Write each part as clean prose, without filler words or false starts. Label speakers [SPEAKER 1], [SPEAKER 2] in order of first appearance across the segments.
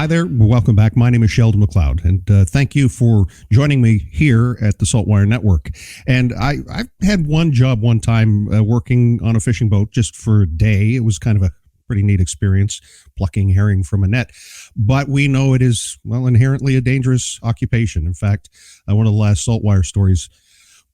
[SPEAKER 1] Hi there. Welcome back. My name is Sheldon McLeod, and thank you for joining me here at the SaltWire Network. And I've had one job one time working on a fishing boat just for a day. It was kind of a pretty neat experience, plucking herring from a net. But we know it is, well, inherently a dangerous occupation. In fact, one of the last SaltWire stories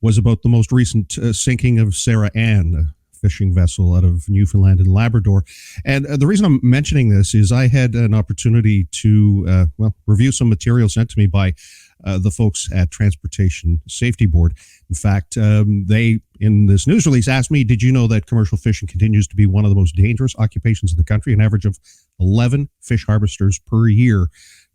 [SPEAKER 1] was about the most recent sinking of Sarah Ann, a fishing vessel out of Newfoundland and Labrador. And the reason I'm mentioning this is I had an opportunity to, review some material sent to me by the folks at Transportation Safety Board. In fact, they, in this news release, asked me, did you know that commercial fishing continues to be one of the most dangerous occupations in the country? An average of 11 fish harvesters per year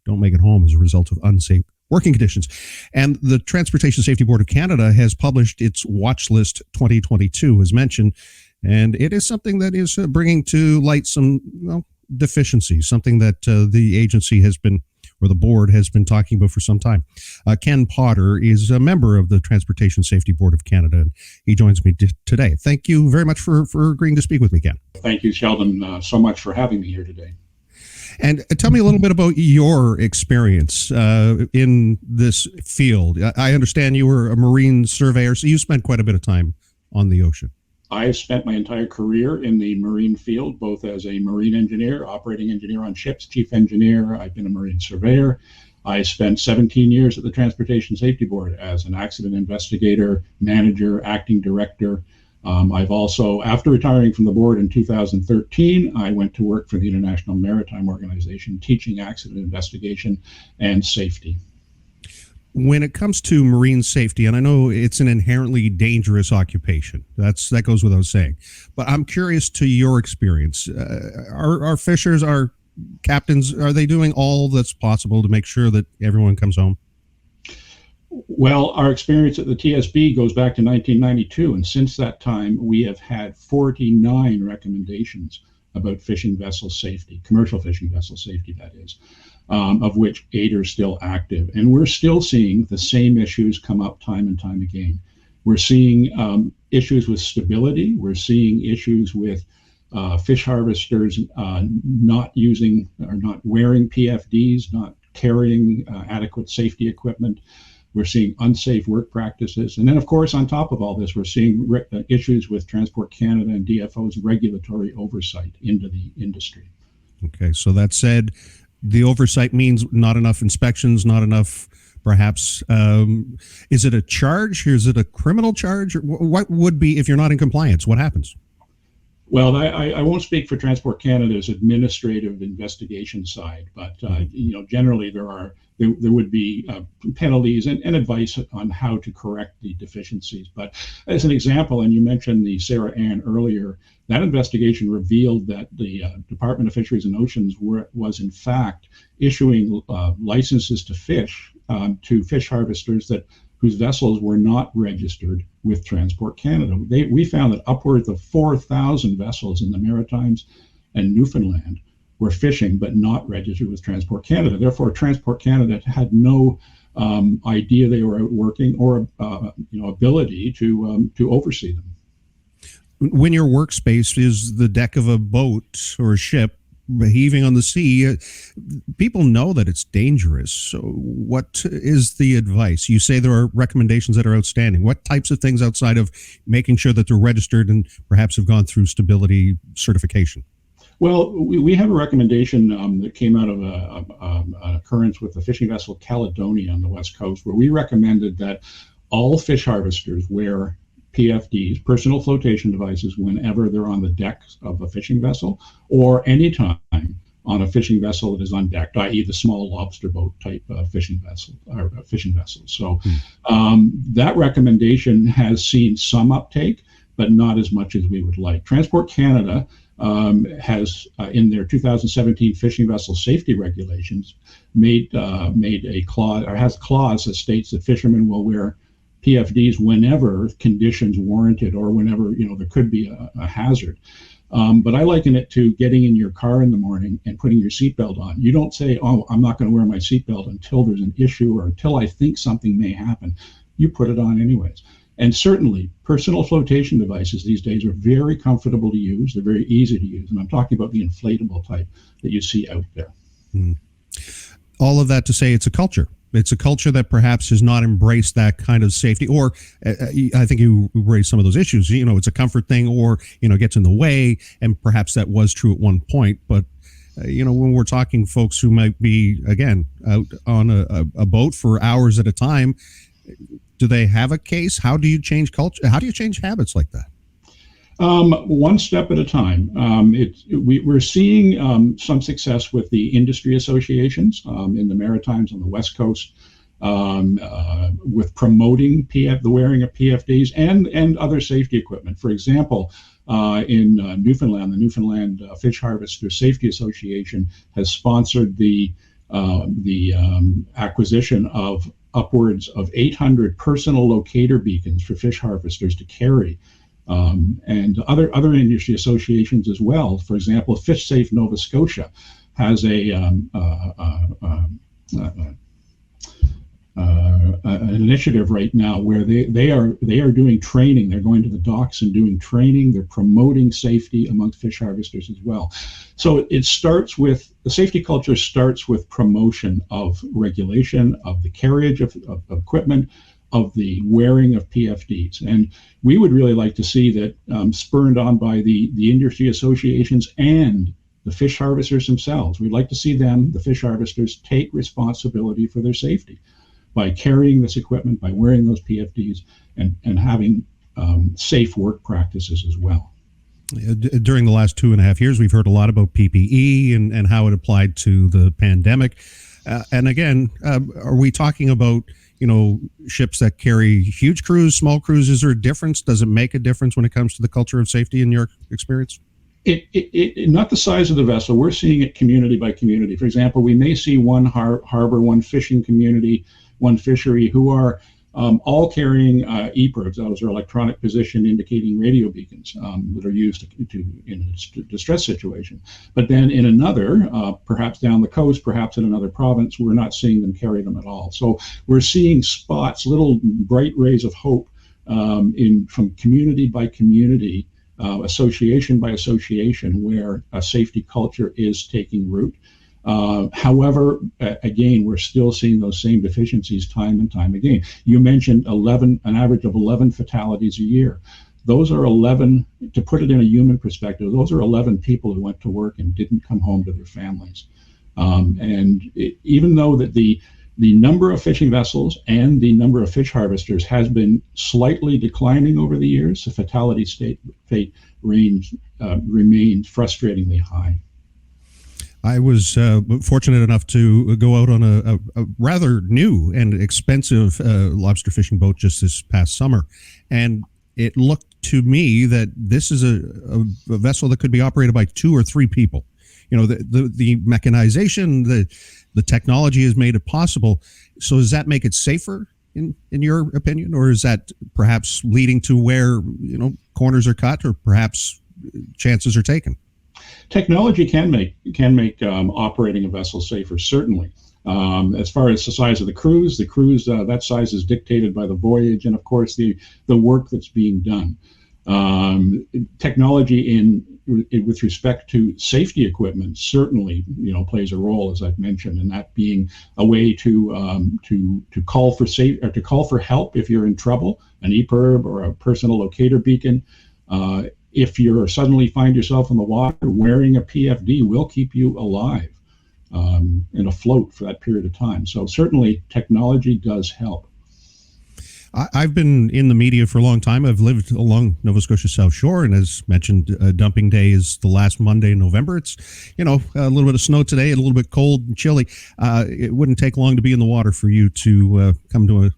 [SPEAKER 1] don't make it home as a result of unsafe working conditions. And the Transportation Safety Board of Canada has published its Watchlist 2022, as mentioned, and it is something that is bringing to light some deficiencies, something that the agency has been, or the board has been talking about for some time. Ken Potter is a member of the Transportation Safety Board of Canada, and he joins me today. Thank you very much for agreeing to speak with me, Ken.
[SPEAKER 2] Thank you, Sheldon, so much for having me here today.
[SPEAKER 1] And tell me a little bit about your experience in this field. I understand you were a marine surveyor, so you spent quite a bit of time on the ocean.
[SPEAKER 2] I spent my entire career in the marine field, both as a marine engineer, operating engineer on ships, chief engineer. I've been a marine surveyor. I spent 17 years at the Transportation Safety Board as an accident investigator, manager, acting director. I've also, after retiring from the board in 2013, I went to work for the International Maritime Organization, teaching accident investigation and safety.
[SPEAKER 1] When it comes to marine safety, and I know it's an inherently dangerous occupation, that goes without saying, but I'm curious to your experience. Our fishers, our captains, are they doing all that's possible to make sure that everyone comes home?
[SPEAKER 2] Well, our experience at the TSB goes back to 1992, and since that time, we have had 49 recommendations about fishing vessel safety, commercial fishing vessel safety, that is, of which 8 are still active. And we're still seeing the same issues come up time and time again. We're seeing issues with stability. We're seeing issues with fish harvesters not using or not wearing PFDs, not carrying adequate safety equipment. We're seeing unsafe work practices. And then, of course, on top of all this, we're seeing issues with Transport Canada and DFO's regulatory oversight into the industry.
[SPEAKER 1] Okay, so that said, the oversight means not enough inspections, not enough, perhaps, is it a charge? Is it a criminal charge? What would be, if you're not in compliance, what happens?
[SPEAKER 2] Well, I won't speak for Transport Canada's administrative investigation side, but generally there would be penalties and advice on how to correct the deficiencies. But as an example, and you mentioned the Sarah Ann earlier, that investigation revealed that the Department of Fisheries and Oceans was in fact issuing licenses to fish harvesters whose vessels were not registered with Transport Canada. We found that upwards of 4,000 vessels in the Maritimes and Newfoundland were fishing but not registered with Transport Canada. Therefore, Transport Canada had no idea they were working or ability to oversee them.
[SPEAKER 1] When your workspace is the deck of a boat or a ship heaving on the sea, people know that it's dangerous. So what is the advice? You say there are recommendations that are outstanding. What types of things outside of making sure that they're registered and perhaps have gone through stability certification?
[SPEAKER 2] Well, we have a recommendation that came out of an occurrence with the fishing vessel Caledonia on the West Coast, where we recommended that all fish harvesters wear PFDs, personal flotation devices, whenever they're on the deck of a fishing vessel or anytime on a fishing vessel that is undecked, i.e. the small lobster boat type fishing vessel or fishing vessels. So that recommendation has seen some uptake, but not as much as we would like. Transport Canada has, in their 2017 fishing vessel safety regulations, made a clause, or has a clause that states that fishermen will wear PFDs whenever conditions warranted or whenever there could be a hazard. But I liken it to getting in your car in the morning and putting your seatbelt on. You don't say, "Oh, I'm not going to wear my seatbelt until there's an issue or until I think something may happen." You put it on anyways. And certainly, personal flotation devices these days are very comfortable to use. They're very easy to use. And I'm talking about the inflatable type that you see out there.
[SPEAKER 1] All of that to say it's a culture. It's a culture that perhaps has not embraced that kind of safety, or I think you raised some of those issues. It's a comfort thing, or gets in the way, and perhaps that was true at one point. But when we're talking folks who might be again out on a boat for hours at a time, do they have a case? How do you change culture? How do you change habits like that?
[SPEAKER 2] One step at a time. We're seeing some success with the industry associations in the Maritimes on the West Coast with promoting the wearing of PFDs and other safety equipment. For example, in Newfoundland, the Newfoundland Fish Harvester Safety Association has sponsored the acquisition of upwards of 800 personal locator beacons for fish harvesters to carry. And other industry associations as well. For example, Fish Safe Nova Scotia has an initiative right now where they are doing training. They're going to the docks and doing training. They're promoting safety amongst fish harvesters as well. So it starts with the safety culture starts with promotion of regulation, of the carriage of equipment, of the wearing of PFDs. And we would really like to see that spurred on by the industry associations and the fish harvesters themselves. We'd like to see them, the fish harvesters, take responsibility for their safety by carrying this equipment, by wearing those PFDs, and having safe work practices as well.
[SPEAKER 1] During the last 2.5 years, we've heard a lot about PPE and how it applied to the pandemic. And again, are we talking about ships that carry huge crews, small crews? Is there a difference? Does it make a difference when it comes to the culture of safety in your experience?
[SPEAKER 2] It not the size of the vessel. We're seeing it community by community. For example, we may see one harbor, one fishing community, one fishery who are all carrying EPIRBs, those are electronic position indicating radio beacons that are used in a distress situation. But then in another, perhaps down the coast, perhaps in another province, we're not seeing them carry them at all. So we're seeing spots, little bright rays of hope from community by community, association by association, where a safety culture is taking root. However, again, we're still seeing those same deficiencies time and time again. You mentioned an average of 11 fatalities a year. Those are 11, to put it in a human perspective, those are 11 people who went to work and didn't come home to their families. Even though that the number of fishing vessels and the number of fish harvesters has been slightly declining over the years, the fatality rate remains frustratingly high.
[SPEAKER 1] I was fortunate enough to go out on a rather new and expensive lobster fishing boat just this past summer. And it looked to me that this is a vessel that could be operated by 2 or 3 people. The mechanization, the technology has made it possible. So does that make it safer in your opinion? Or is that perhaps leading to where, corners are cut, or perhaps chances are taken?
[SPEAKER 2] Technology can make operating a vessel safer, certainly. As far as the size of the cruise, that size is dictated by the voyage and, of course, the work that's being done. Technology with respect to safety equipment certainly, plays a role, as I've mentioned, and that being a way to call for help if you're in trouble, an EPIRB or a personal locator beacon. If you suddenly find yourself in the water, wearing a PFD will keep you alive and afloat for that period of time. So certainly technology does help.
[SPEAKER 1] I've been in the media for a long time. I've lived along Nova Scotia South Shore, and as mentioned, dumping day is the last Monday in November. It's, a little bit of snow today, a little bit cold and chilly. It wouldn't take long to be in the water for you to come to a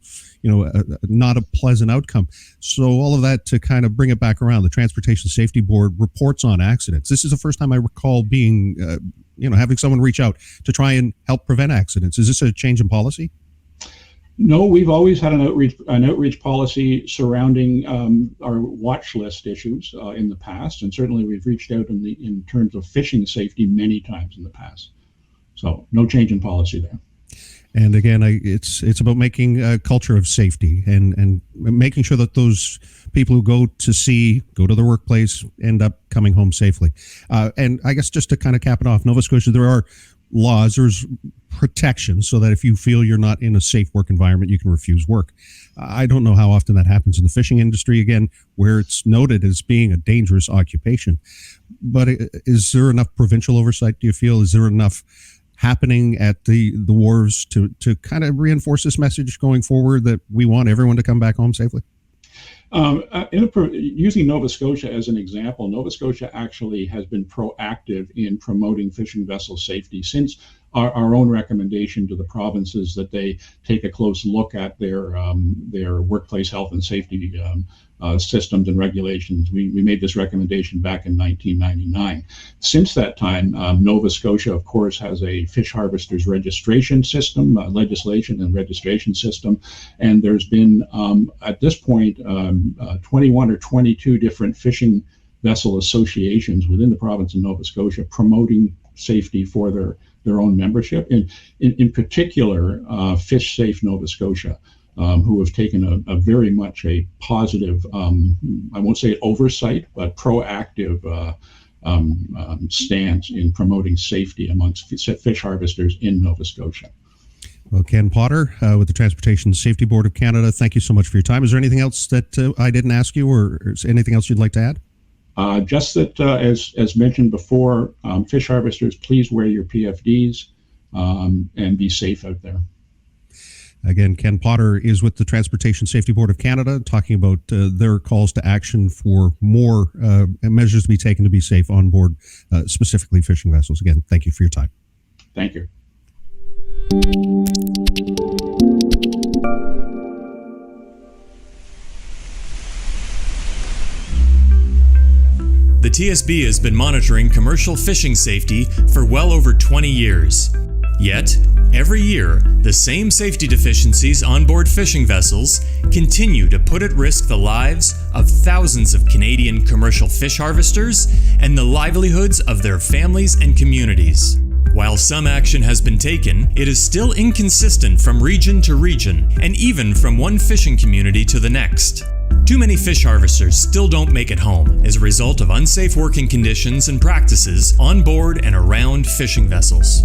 [SPEAKER 1] not a pleasant outcome. So all of that to kind of bring it back around, the Transportation Safety Board reports on accidents. This is the first time I recall being, having someone reach out to try and help prevent accidents. Is this a change in policy?
[SPEAKER 2] No, we've always had an outreach policy surrounding our watch list issues in the past, and certainly we've reached out in terms of fishing safety many times in the past. So no change in policy there.
[SPEAKER 1] And again, it's about making a culture of safety and making sure that those people who go to their workplace end up coming home safely. And I guess just to kind of cap it off, Nova Scotia, there are laws. There's protection so that if you feel you're not in a safe work environment, you can refuse work. I don't know how often that happens in the fishing industry, again, where it's noted as being a dangerous occupation. But is there enough provincial oversight, do you feel? Is there enough happening at the wharves to kind of reinforce this message going forward that we want everyone to come back home safely?
[SPEAKER 2] Using Nova Scotia as an example, Nova Scotia actually has been proactive in promoting fishing vessel safety since our own recommendation to the provinces that they take a close look at their workplace health and safety systems and regulations. We made this recommendation back in 1999. Since that time, Nova Scotia, of course, has a fish harvesters registration system, legislation and registration system, and there's been, at this point, 21 or 22 different fishing vessel associations within the province of Nova Scotia promoting safety for their own membership. In particular, Fish Safe Nova Scotia, who have taken a very much a positive, I won't say oversight, but proactive stance in promoting safety amongst fish harvesters in Nova Scotia.
[SPEAKER 1] Well, Ken Potter with the Transportation Safety Board of Canada, thank you so much for your time. Is there anything else that I didn't ask you, or is anything else you'd like to add?
[SPEAKER 2] Just that, as mentioned before, fish harvesters, please wear your PFDs and be safe out there.
[SPEAKER 1] Again, Ken Potter is with the Transportation Safety Board of Canada, talking about their calls to action for more measures to be taken to be safe on board, specifically fishing vessels. Again, thank you for your time.
[SPEAKER 2] Thank you.
[SPEAKER 3] The TSB has been monitoring commercial fishing safety for well over 20 years. Yet, every year, the same safety deficiencies on board fishing vessels continue to put at risk the lives of thousands of Canadian commercial fish harvesters and the livelihoods of their families and communities. While some action has been taken, it is still inconsistent from region to region, and even from one fishing community to the next. Too many fish harvesters still don't make it home as a result of unsafe working conditions and practices on board and around fishing vessels.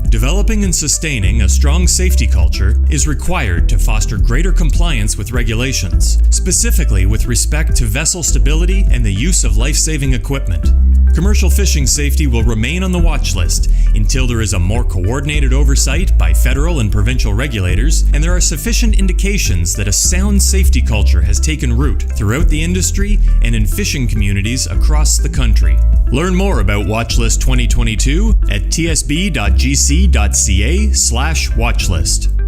[SPEAKER 3] Developing and sustaining a strong safety culture is required to foster greater compliance with regulations, specifically with respect to vessel stability and the use of life-saving equipment. Commercial fishing safety will remain on the watch list until there is a more coordinated oversight by federal and provincial regulators, and there are sufficient indications that a sound safety culture has taken root throughout the industry and in fishing communities across the country. Learn more about Watchlist 2022 at tsb.gc.ca/watchlist.